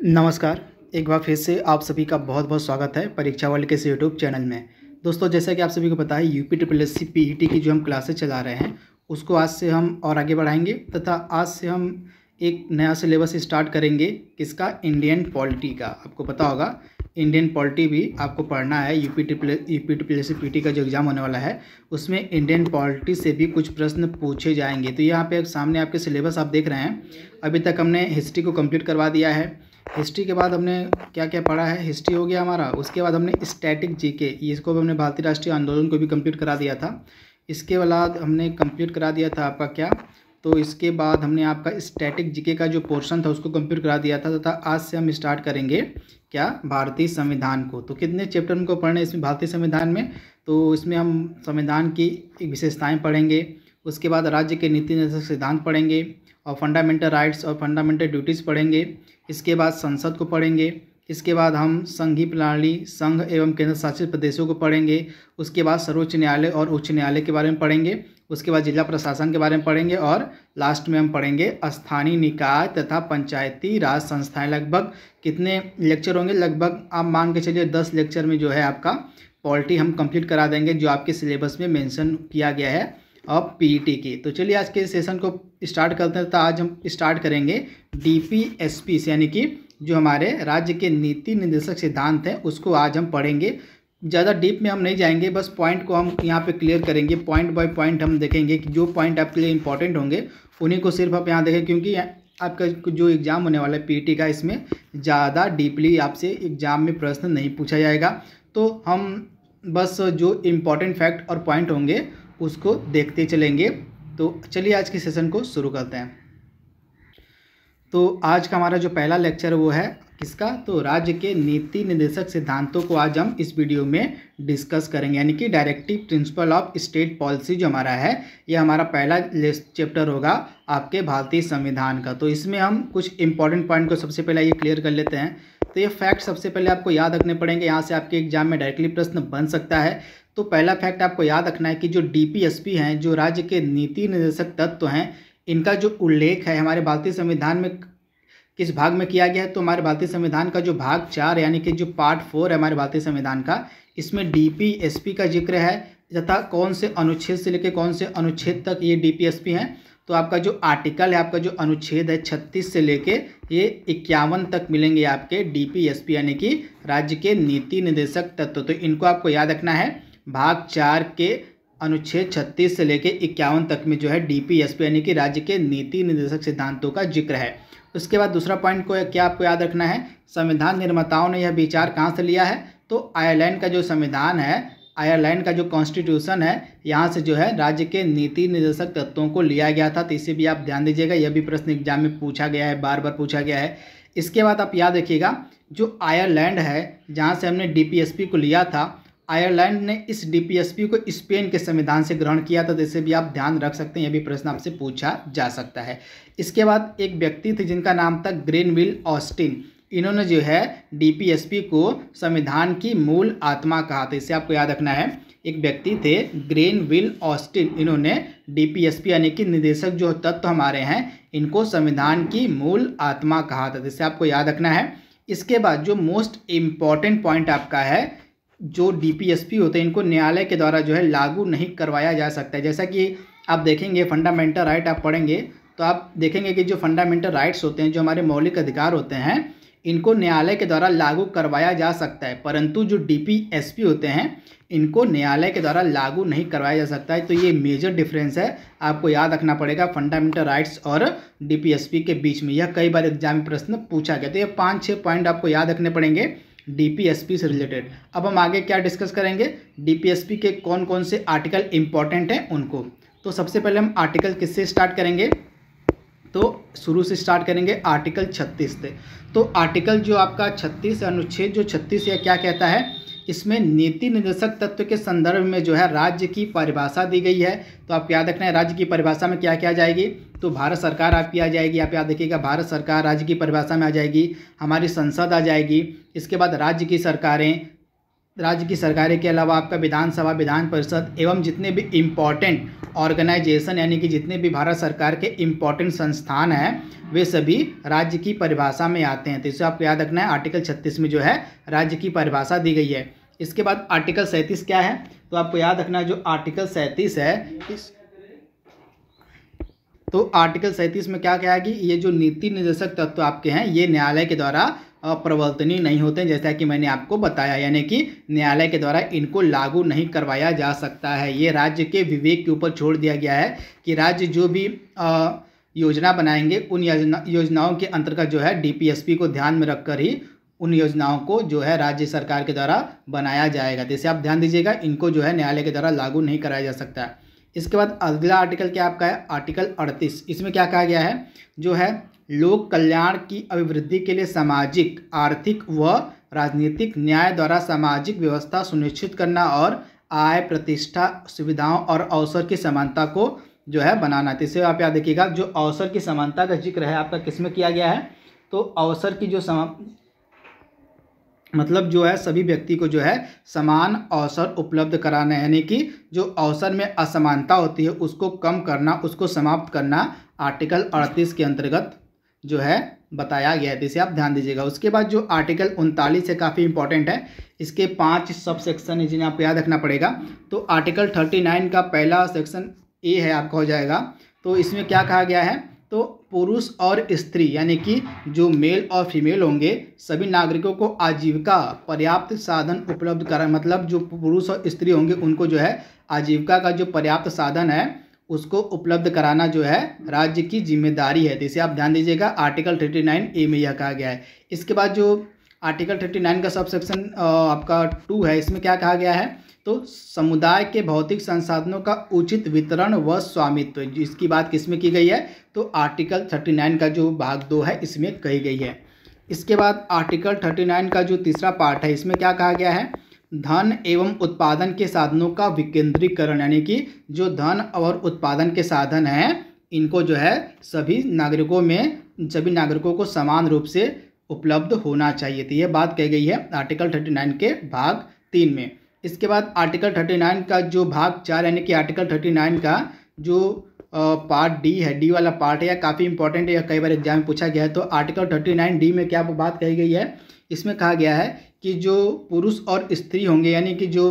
नमस्कार। एक बार फिर से आप सभी का बहुत बहुत स्वागत है परीक्षा वर्ल्ड के इस यूट्यूब चैनल में। दोस्तों, जैसा कि आप सभी को पता है UP triple S C PET की जो हम क्लासेस चला रहे हैं उसको आज से हम और आगे बढ़ाएंगे तथा आज से हम एक नया सिलेबस स्टार्ट करेंगे। किसका? इंडियन पॉलिटी का। आपको पता होगा इंडियन पॉलिटी भी आपको पढ़ना है। UP triple S C PET का जो एग्ज़ाम होने वाला है उसमें इंडियन पॉलिटी से भी कुछ प्रश्न पूछे जाएंगे। तो यहाँ पे सामने आपके सिलेबस आप देख रहे हैं। अभी तक हमने हिस्ट्री को कंप्लीट करवा दिया है। हिस्ट्री के बाद हमने क्या क्या पढ़ा है? हिस्ट्री हो गया हमारा। उसके बाद हमने स्टैटिक जीके, इसको भी हमने भारतीय राष्ट्रीय आंदोलन को भी कंप्लीट करा दिया था। इसके बाद हमने कंप्लीट करा दिया था आपका क्या, तो इसके बाद हमने आपका स्टैटिक जीके का जो पोर्शन था उसको कंप्लीट करा दिया था तथा आज से हम स्टार्ट करेंगे क्या, भारतीय संविधान को। तो कितने चैप्टर हमको पढ़ने इसमें भारतीय संविधान में? तो इसमें हम संविधान की विशेषताएँ पढ़ेंगे, उसके बाद राज्य के नीति निर्देशक सिद्धांत पढ़ेंगे और फंडामेंटल राइट्स और फंडामेंटल ड्यूटीज़ पढ़ेंगे। इसके बाद संसद को पढ़ेंगे। इसके बाद हम संघीय प्रणाली, संघ एवं केंद्र शासित प्रदेशों को पढ़ेंगे। उसके बाद सर्वोच्च न्यायालय और उच्च न्यायालय के बारे में पढ़ेंगे। उसके बाद जिला प्रशासन के बारे में पढ़ेंगे और लास्ट में हम पढ़ेंगे स्थानीय निकाय तथा पंचायती राज संस्थाएं। लगभग कितने लेक्चर होंगे? लगभग आप मान के चलिए 10 लेक्चर में जो है आपका पॉलिटी हम कंप्लीट करा देंगे, जो आपके सिलेबस में मेंशन किया गया है और पीईटी की। तो चलिए आज के सेशन को स्टार्ट करते हैं। तो आज हम स्टार्ट करेंगे डीपीएसपी से, यानी कि जो हमारे राज्य के नीति निर्देशक सिद्धांत हैं उसको आज हम पढ़ेंगे। ज़्यादा डीप में हम नहीं जाएंगे, बस पॉइंट को हम यहाँ पे क्लियर करेंगे। पॉइंट बाय पॉइंट हम देखेंगे कि जो पॉइंट आपके लिए इंपॉर्टेंट होंगे उन्हीं को सिर्फ आप यहाँ देखें, क्योंकि आपका जो एग्ज़ाम होने वाला है पीईटी का, इसमें ज़्यादा डीपली आपसे एग्ज़ाम में प्रश्न नहीं पूछा जाएगा। तो हम बस जो इम्पॉर्टेंट फैक्ट और पॉइंट होंगे उसको देखते चलेंगे। तो चलिए आज के सेशन को शुरू करते हैं। तो आज का हमारा जो पहला लेक्चर वो है किसका? तो राज्य के नीति निर्देशक सिद्धांतों को आज हम इस वीडियो में डिस्कस करेंगे, यानी कि directive principle of state policy जो हमारा है, ये हमारा पहला चैप्टर होगा आपके भारतीय संविधान का। तो इसमें हम कुछ इंपॉर्टेंट पॉइंट को सबसे पहले ये क्लियर कर लेते हैं। तो ये फैक्ट सबसे पहले आपको याद रखने पड़ेंगे, यहाँ से आपके एग्जाम में डायरेक्टली प्रश्न बन सकता है। तो पहला फैक्ट आपको याद रखना है कि जो डीपीएसपी हैं, जो राज्य के नीति निर्देशक तत्व हैं, इनका जो उल्लेख है हमारे भारतीय संविधान में किस भाग में किया गया है? तो हमारे भारतीय संविधान का जो भाग 4 यानी कि जो पार्ट 4 है हमारे भारतीय संविधान का, इसमें डीपीएसपी का जिक्र है तथा कौन से अनुच्छेद से लेकर कौन से अनुच्छेद तक ये डीपीएसपी हैं। तो आपका जो आर्टिकल है, आपका जो अनुच्छेद है 36 से लेके ये 51 तक मिलेंगे आपके डीपीएसपी, यानी कि राज्य के नीति निर्देशक तत्व। तो इनको आपको याद रखना है। भाग 4 के अनुच्छेद 36 से लेके 51 तक में जो है डीपीएसपी यानी कि राज्य के नीति निर्देशक सिद्धांतों का जिक्र है। उसके बाद दूसरा पॉइंट को क्या आपको याद रखना है? संविधान निर्माताओं ने यह विचार कहाँ से लिया है? तो आयरलैंड का जो संविधान है, आयरलैंड का जो कॉन्स्टिट्यूशन है, यहाँ से जो है राज्य के नीति निर्देशक तत्वों को लिया गया था। तो इसे भी आप ध्यान दीजिएगा, यह भी प्रश्न एग्जाम में पूछा गया है, बार बार पूछा गया है। इसके बाद आप याद रखिएगा, जो आयरलैंड है जहाँ से हमने डीपीएसपी को लिया था, आयरलैंड ने इस डीपीएसपी को स्पेन के संविधान से ग्रहण किया था। तो इसे भी आप ध्यान रख सकते हैं, यह भी प्रश्न आपसे पूछा जा सकता है। इसके बाद एक व्यक्ति थे जिनका नाम था ग्रेनविल ऑस्टिन। इन्होंने जो है डीपीएसपी को संविधान की मूल आत्मा कहा था। इसे आपको याद रखना है। एक व्यक्ति थे ग्रेनविल ऑस्टिन, इन्होंने डीपीएसपी यानी कि निर्देशक जो तत्व हमारे हैं इनको संविधान की मूल आत्मा कहा था। इसे आपको याद रखना है। इसके बाद जो मोस्ट इम्पॉर्टेंट पॉइंट आपका है, जो डीपीएसपी होते हैं इनको न्यायालय के द्वारा जो है लागू नहीं करवाया जा सकता है। जैसा कि आप देखेंगे फंडामेंटल राइट आप पढ़ेंगे तो आप देखेंगे कि जो फंडामेंटल राइट्स होते हैं, जो हमारे मौलिक अधिकार होते हैं, इनको न्यायालय के द्वारा लागू करवाया जा सकता है, परंतु जो डीपीएसपी होते हैं इनको न्यायालय के द्वारा लागू नहीं करवाया जा सकता है। तो ये मेजर डिफरेंस है, आपको याद रखना पड़ेगा फंडामेंटल राइट्स और डीपीएसपी के बीच में। यह कई बार एग्जाम में प्रश्न पूछा गया। तो ये 5-6 पॉइंट आपको याद रखने पड़ेंगे डीपीएसपी से रिलेटेड। अब हम आगे क्या डिस्कस करेंगे? डीपीएसपी के कौन कौन से आर्टिकल इंपॉर्टेंट हैं उनको। तो सबसे पहले हम आर्टिकल किससे स्टार्ट करेंगे? तो शुरू से स्टार्ट करेंगे आर्टिकल 36 से। तो आर्टिकल जो आपका 36 अनुच्छेद जो 36 है क्या कहता है? इसमें नीति निर्देशक तत्व के संदर्भ में जो है राज्य की परिभाषा दी गई है। तो आप याद रखना है राज्य की परिभाषा में क्या क्या आ जाएगी? तो भारत सरकार आपकी आ जाएगी, आप याद रखिएगा भारत सरकार राज्य की परिभाषा में आ जाएगी। हमारी संसद आ जाएगी। इसके बाद राज्य की सरकारें, राज्य की सरकारें के अलावा आपका विधानसभा, विधान परिषद एवं जितने भी इम्पॉर्टेंट ऑर्गेनाइजेशन यानी कि जितने भी भारत सरकार के इम्पॉर्टेंट संस्थान हैं वे सभी राज्य की परिभाषा में आते हैं। तो इसे आपको याद रखना है, आर्टिकल 36 में जो है राज्य की परिभाषा दी गई है। इसके बाद आर्टिकल 37 क्या है, तो आपको याद रखना है जो आर्टिकल 37 है तो आर्टिकल 37 में क्या कहा कि ये जो नीति निर्देशक तत्व आपके हैं ये न्यायालय के द्वारा प्रवर्तनीय नहीं होते हैं, जैसा कि मैंने आपको बताया, यानी कि न्यायालय के द्वारा इनको लागू नहीं करवाया जा सकता है। ये राज्य के विवेक के ऊपर छोड़ दिया गया है कि राज्य जो भी योजना बनाएंगे उन योजनाओं के अंतर्गत जो है DPSP को ध्यान में रखकर ही उन योजनाओं को जो है राज्य सरकार के द्वारा बनाया जाएगा। जैसे आप ध्यान दीजिएगा, इनको जो है न्यायालय के द्वारा लागू नहीं कराया जा सकता। इसके बाद अगला आर्टिकल क्या आपका है, आर्टिकल 38। इसमें क्या कहा गया है, जो है लोक कल्याण की अभिवृद्धि के लिए सामाजिक, आर्थिक व राजनीतिक न्याय द्वारा सामाजिक व्यवस्था सुनिश्चित करना और आय, प्रतिष्ठा, सुविधाओं और अवसर की समानता को जो है बनाना। तो इसे आप याद रखिएगा, जो अवसर की समानता का जिक्र है आपका किस में किया गया है, तो अवसर की जो मतलब जो है सभी व्यक्ति को जो है समान अवसर उपलब्ध कराना है, यानी कि जो अवसर में असमानता होती है उसको कम करना, उसको समाप्त करना आर्टिकल 38 के अंतर्गत जो है बताया गया है। इसे आप ध्यान दीजिएगा। उसके बाद जो आर्टिकल 39 है काफ़ी इंपॉर्टेंट है, इसके 5 सब सेक्शन है जिन्हें आपको याद रखना पड़ेगा। तो आर्टिकल 39 का पहला सेक्शन ए है आपका हो जाएगा। तो इसमें क्या कहा गया है, तो पुरुष और स्त्री यानी कि जो मेल और फीमेल होंगे सभी नागरिकों को आजीविका पर्याप्त साधन उपलब्ध करा, मतलब जो पुरुष और स्त्री होंगे उनको जो है आजीविका का जो पर्याप्त साधन है उसको उपलब्ध कराना जो है राज्य की जिम्मेदारी है। तो इसे आप ध्यान दीजिएगा, आर्टिकल 39 ए में यह कहा गया है। इसके बाद जो आर्टिकल 39 का सब सेक्शन आपका 2 है, इसमें क्या कहा गया है, तो समुदाय के भौतिक संसाधनों का उचित वितरण व स्वामित्व, इसकी बात किसमें की गई है, तो आर्टिकल 39 का जो भाग 2 है इसमें कही गई है। इसके बाद आर्टिकल 39 का जो तीसरा पार्ट है इसमें क्या कहा गया है, धन एवं उत्पादन के साधनों का विकेंद्रीकरण, यानी कि जो धन और उत्पादन के साधन हैं इनको जो है सभी नागरिकों को समान रूप से उपलब्ध होना चाहिए। तो यह बात कही गई है आर्टिकल 39 के भाग 3 में। इसके बाद आर्टिकल 39 का जो भाग 4 यानी कि आर्टिकल 39 का जो पार्ट डी है, डी वाला पार्ट है, यह काफ़ी इंपॉर्टेंट है, कई बार एग्जाम में पूछा गया है। तो आर्टिकल 39 डी में क्या बात कही गई है, इसमें कहा गया है कि जो पुरुष और स्त्री होंगे यानी कि जो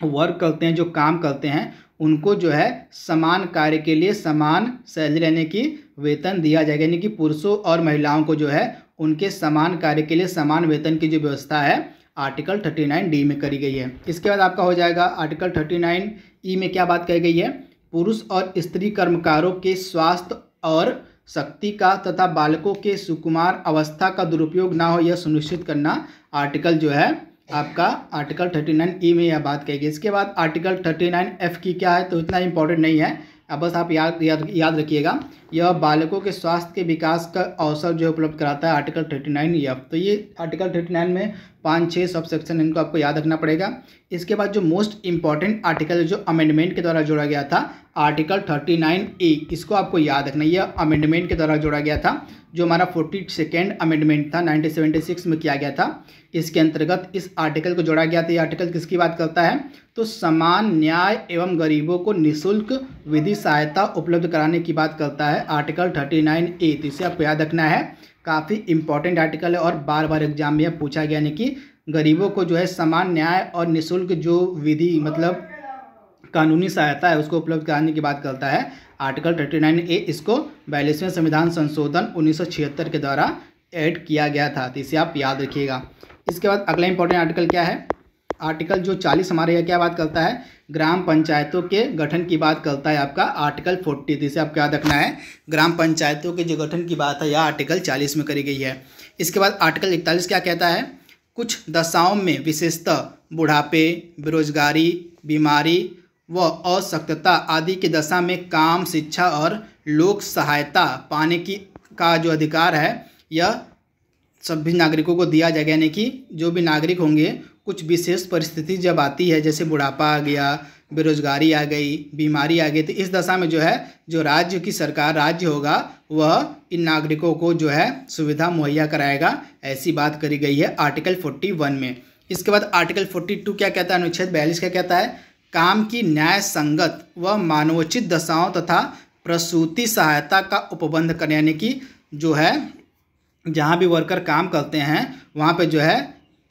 वर्क करते हैं, जो काम करते हैं, उनको जो है समान कार्य के लिए समान सैलरी यानी कि वेतन दिया जाएगा, यानी कि पुरुषों और महिलाओं को जो है उनके समान कार्य के लिए समान वेतन की जो व्यवस्था है आर्टिकल 39 डी में करी गई है। इसके बाद आपका हो जाएगा आर्टिकल 39 ई में क्या बात कही गई है, पुरुष और स्त्री कर्मकारों के स्वास्थ्य और शक्ति का तथा बालकों के सुकुमार अवस्था का दुरुपयोग ना हो यह सुनिश्चित करना आर्टिकल जो है आपका आर्टिकल 39 ई में यह बात कही गई। इसके बाद आर्टिकल 39 एफ की क्या है, तो इतना इंपॉर्टेंट नहीं है, अब बस आप याद रखिएगा, यह बालकों के स्वास्थ्य के विकास का अवसर जो उपलब्ध कराता है आर्टिकल 39 एफ। तो ये आर्टिकल 39 में 5-6 सब सेक्शन इनको आपको याद रखना पड़ेगा। इसके बाद जो मोस्ट इंपॉर्टेंट आर्टिकल जो अमेंडमेंट के द्वारा जोड़ा गया था आर्टिकल 39 ए, इसको आपको याद रखना, यह अमेंडमेंट के द्वारा जोड़ा गया था, जो हमारा 42nd अमेंडमेंट था 1976 में किया गया था। इसके अंतर्गत इस आर्टिकल को जोड़ा गया था। ये आर्टिकल किसकी बात करता है, तो समान न्याय एवं गरीबों को निःशुल्क विधि सहायता उपलब्ध कराने की बात करता है आर्टिकल 39 ए। तो इसे आपको याद रखना है, काफ़ी इंपॉर्टेंट आर्टिकल है और बार बार एग्जाम में पूछा गया, यानी कि गरीबों को जो है समान न्याय और निःशुल्क जो विधि मतलब कानूनी सहायता है उसको उपलब्ध कराने की बात करता है आर्टिकल 39 ए। इसको 42वें संविधान संशोधन 1976 के द्वारा ऐड किया गया था। तो इसे आप याद रखिएगा। इसके बाद अगला इंपॉर्टेंट आर्टिकल क्या है, आर्टिकल जो 40 हमारे यहाँ क्या बात करता है, ग्राम पंचायतों के गठन की बात करता है आपका आर्टिकल 40। तो इसे आपको याद रखना है, ग्राम पंचायतों के जो गठन की बात है यह आर्टिकल 40 में करी गई है। इसके बाद आर्टिकल 41 क्या कहता है, कुछ दशाओं में विशेषतः बुढ़ापे, बेरोजगारी, बीमारी व अशक्तता आदि की दशा में काम, शिक्षा और लोक सहायता पाने का जो अधिकार है यह सभी नागरिकों को दिया जाएगा, यानी कि जो भी नागरिक होंगे कुछ विशेष परिस्थिति जब आती है, जैसे बुढ़ापा आ गया, बेरोजगारी आ गई, बीमारी आ गई, तो इस दशा में जो है जो राज्य की सरकार राज्य होगा वह इन नागरिकों को जो है सुविधा मुहैया कराएगा, ऐसी बात करी गई है आर्टिकल 41 में। इसके बाद आर्टिकल 42 क्या कहता है, अनुच्छेद 42 क्या कहता है, काम की न्याय संगत व मानवोचित दशाओं तथा प्रसूति सहायता का उपबंध करने, यानी कि जो है जहाँ भी वर्कर काम करते हैं वहाँ पे जो है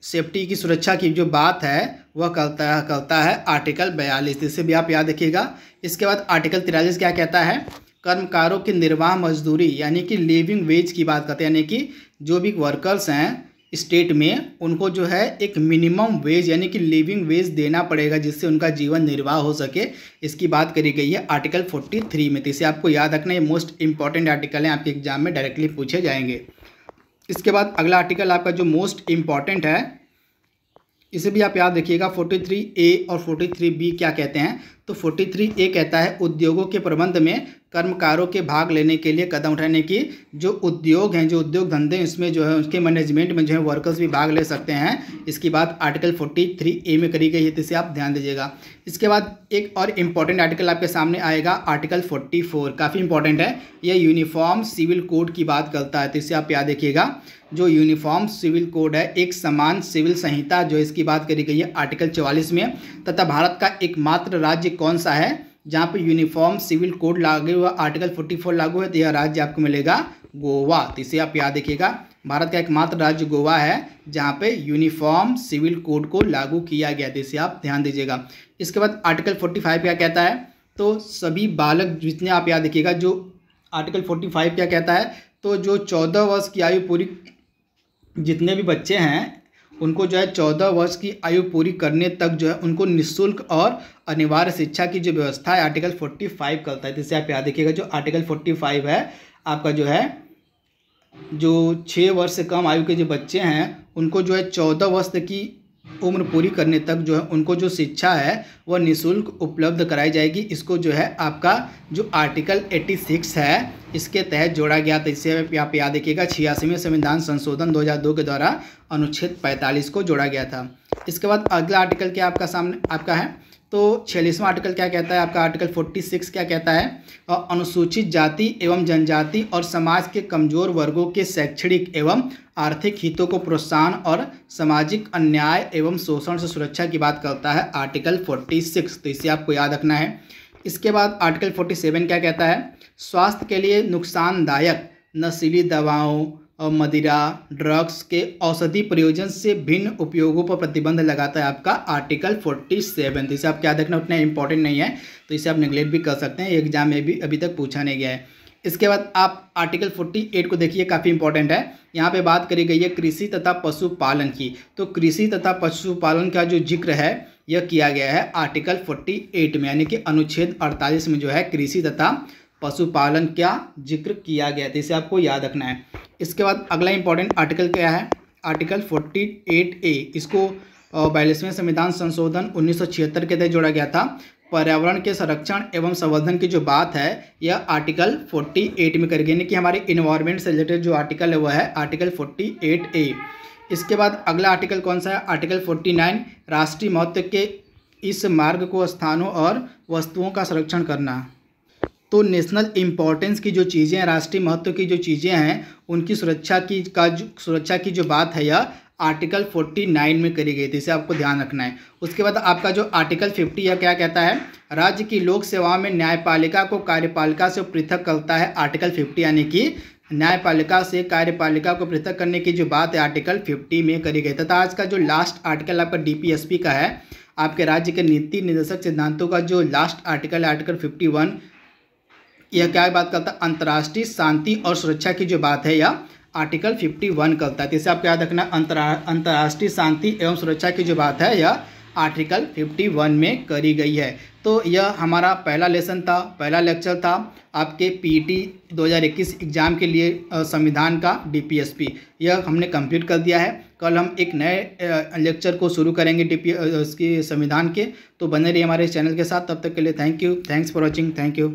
सेफ्टी की सुरक्षा की जो बात है वह करता है आर्टिकल 42। इसे भी आप याद रखिएगा। इसके बाद आर्टिकल 43 क्या कहता है, कर्मकारों की निर्वाह मजदूरी यानी कि लिविंग वेज की बात करते हैं, यानी कि जो भी वर्कर्स हैं स्टेट में उनको जो है एक मिनिमम वेज यानी कि लिविंग वेज देना पड़ेगा जिससे उनका जीवन निर्वाह हो सके, इसकी बात करी गई है आर्टिकल 43 में। तो इसे आपको याद रखना, ये मोस्ट इंपॉर्टेंट आर्टिकल है, आपके एग्जाम में डायरेक्टली पूछे जाएंगे। इसके बाद अगला आर्टिकल आपका जो मोस्ट इम्पॉर्टेंट है इसे भी आप याद रखिएगा, 43A और 43B क्या कहते हैं। तो 43A कहता है उद्योगों के प्रबंध में कर्मकारों के भाग लेने के लिए कदम उठाने की, जो उद्योग हैं, जो उद्योग धंधे इसमें जो है उसके मैनेजमेंट में जो है वर्कर्स भी भाग ले सकते हैं, इसकी बात आर्टिकल 43A में करी गई है, तो इसे आप ध्यान दीजिएगा। इसके बाद एक और इम्पॉर्टेंट आर्टिकल आपके सामने आएगा, आर्टिकल 44 काफ़ी इंपॉर्टेंट है, यह यूनिफॉर्म सिविल कोड की बात करता है, तो इसे आप याद रखिएगा। जो यूनिफॉर्म सिविल कोड है, एक समान सिविल संहिता जो इसकी बात करी गई है आर्टिकल 44 में, तथा भारत का एकमात्र राज्य कौन सा है जहाँ पे यूनिफॉर्म सिविल कोड लागू हुआ, आर्टिकल 44 लागू है, तो यह राज्य आपको मिलेगा गोवा। तो इसे आप याद रखिएगा, भारत का एकमात्र राज्य गोवा है जहाँ पे यूनिफॉर्म सिविल कोड को लागू किया गया, तो इसे आप ध्यान दीजिएगा। इसके बाद आर्टिकल 45 क्या कहता है, तो सभी बालक जितने आप याद रखिएगा, जो आर्टिकल 45 क्या कहता है, तो जो 14 वर्ष की आयु पूरी जितने भी बच्चे हैं उनको जो है 14 वर्ष की आयु पूरी करने तक जो है उनको निःशुल्क और अनिवार्य शिक्षा की जो व्यवस्था है आर्टिकल 45 करता है, तो इसे आप याद रखिएगा। जो आर्टिकल 45 है आपका जो है जो 6 वर्ष से कम आयु के जो बच्चे हैं उनको जो है 14 वर्ष की उम्र पूरी करने तक जो है उनको जो शिक्षा है वह निःशुल्क उपलब्ध कराई जाएगी। इसको जो है आपका जो आर्टिकल 86 है इसके तहत जोड़ा गया था, इसे आप याद रखिएगा। 86वें संविधान संशोधन 2002 के द्वारा अनुच्छेद 45 को जोड़ा गया था। इसके बाद अगला आर्टिकल क्या आपका सामने आपका है, तो 46वां आर्टिकल क्या कहता है आपका, आर्टिकल 46 क्या कहता है, अनुसूचित जाति एवं जनजाति और समाज के कमजोर वर्गों के शैक्षणिक एवं आर्थिक हितों को प्रोत्साहन और सामाजिक अन्याय एवं शोषण से सुरक्षा की बात करता है आर्टिकल 46, तो इसे आपको याद रखना है। इसके बाद आर्टिकल 47 क्या कहता है, स्वास्थ्य के लिए नुकसानदायक नशीली दवाओं और मदिरा ड्रग्स के औषधि प्रयोजन से भिन्न उपयोगों पर प्रतिबंध लगाता है आपका आर्टिकल 47, तो इसे आप क्या देखना, उतना इंपॉर्टेंट नहीं है, तो इसे आप नेगलेक्ट भी कर सकते हैं, एग्जाम में भी अभी तक पूछा नहीं गया है। इसके बाद आप आर्टिकल 48 को देखिए, काफ़ी इंपॉर्टेंट है। यहाँ पे बात करी गई है कृषि तथा पशुपालन की, तो कृषि तथा पशुपालन का जो जिक्र है यह किया गया है आर्टिकल 48 में, यानी कि अनुच्छेद 48 में जो है कृषि तथा पशुपालन का जिक्र किया गया था, इसे आपको याद रखना है। इसके बाद अगला इंपॉर्टेंट आर्टिकल क्या है, आर्टिकल 48A, इसको 42वें संविधान संशोधन 1976 के तहत जोड़ा गया था। पर्यावरण के संरक्षण एवं संवर्धन की जो बात है यह आर्टिकल 48 में करी गई, यानी कि हमारे इन्वायरमेंट से रिलेटेड जो आर्टिकल है वह है आर्टिकल 48A। इसके बाद अगला आर्टिकल कौन सा है, आर्टिकल 49, राष्ट्रीय महत्व के इस मार्ग को स्थानों और वस्तुओं का संरक्षण करना। तो नेशनल इम्पोर्टेंस की जो चीज़ें हैं, राष्ट्रीय महत्व की जो चीज़ें हैं उनकी सुरक्षा की जो बात है यह आर्टिकल 49 में करी गई थी, इसे आपको ध्यान रखना है। उसके बाद आपका जो आर्टिकल 50 यह क्या कहता है, राज्य की लोक सेवाओं में न्यायपालिका को कार्यपालिका से पृथक करता है आर्टिकल 50, यानी कि न्यायपालिका से कार्यपालिका को पृथक करने की जो बात है आर्टिकल 50 में करी गई। तथा आज का जो लास्ट आर्टिकल आपका DPSP का है, आपके राज्य के नीति निर्देशक सिद्धांतों का जो लास्ट आर्टिकल है आर्टिकल 51, यह क्या बात करता है, अंतर्राष्ट्रीय शांति और सुरक्षा की जो बात है यह आर्टिकल 51 करता है, तो इसे आपको याद रखना। अंतर्राष्ट्रीय शांति एवं सुरक्षा की जो बात है यह आर्टिकल 51 में करी गई है। तो यह हमारा पहला लेसन था, पहला लेक्चर था आपके PET 2021 एग्ज़ाम के लिए संविधान का DPSP, यह हमने कंप्लीट कर दिया है। कल हम एक नए लेक्चर को शुरू करेंगे उसके संविधान के, तो बने रहिए हमारे चैनल के साथ। तब तक के लिए thank you, thanks for watching, thank you.